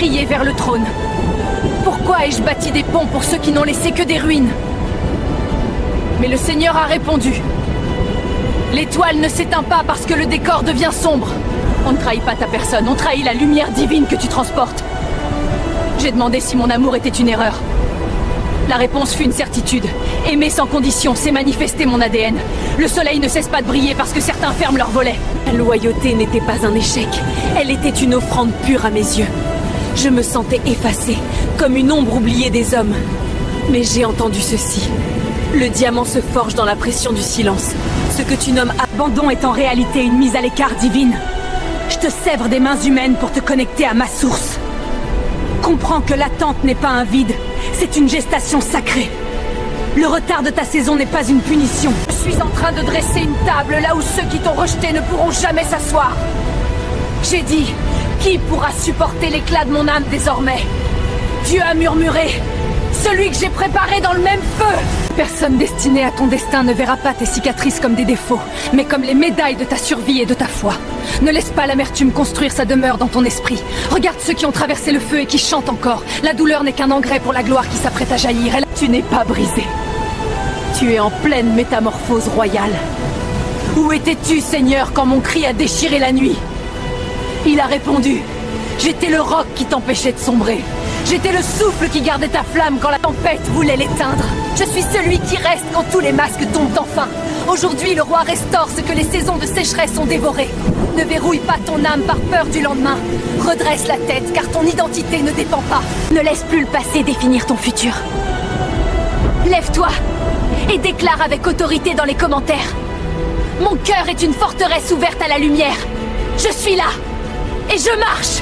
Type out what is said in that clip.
crié vers le trône. Pourquoi ai-je bâti des ponts pour ceux qui n'ont laissé que des ruines? Mais le Seigneur a répondu. L'étoile ne s'éteint pas parce que le décor devient sombre. On ne trahit pas ta personne, on trahit la lumière divine que tu transportes. J'ai demandé si mon amour était une erreur. La réponse fut une certitude. Aimer sans condition, c'est manifester mon ADN. Le soleil ne cesse pas de briller parce que certains ferment leurs volets. La loyauté n'était pas un échec. Elle était une offrande pure à mes yeux. Je me sentais effacée, comme une ombre oubliée des hommes. Mais j'ai entendu ceci. Le diamant se forge dans la pression du silence. Ce que tu nommes abandon est en réalité une mise à l'écart divine. Je te sèvre des mains humaines pour te connecter à ma source. Comprends que l'attente n'est pas un vide, c'est une gestation sacrée. Le retard de ta saison n'est pas une punition. Je suis en train de dresser une table là où ceux qui t'ont rejeté ne pourront jamais s'asseoir. J'ai dit, qui pourra supporter l'éclat de mon âme désormais? Dieu a murmuré, celui que j'ai préparé dans le même feu. Personne destinée à ton destin ne verra pas tes cicatrices comme des défauts, mais comme les médailles de ta survie et de ta foi. Ne laisse pas l'amertume construire sa demeure dans ton esprit. Regarde ceux qui ont traversé le feu et qui chantent encore. La douleur n'est qu'un engrais pour la gloire qui s'apprête à jaillir. Tu n'es pas brisé. Tu es en pleine métamorphose royale. Où étais-tu, Seigneur, quand mon cri a déchiré la nuit? Il a répondu. J'étais le roc qui t'empêchait de sombrer. J'étais le souffle qui gardait ta flamme quand la tempête voulait l'éteindre. Je suis celui qui reste quand tous les masques tombent enfin. Aujourd'hui, le roi restaure ce que les saisons de sécheresse ont dévoré. Ne verrouille pas ton âme par peur du lendemain. Redresse la tête, car ton identité ne dépend pas. Ne laisse plus le passé définir ton futur. Lève-toi et déclare avec autorité dans les commentaires. Mon cœur est une forteresse ouverte à la lumière. Je suis là et je marche.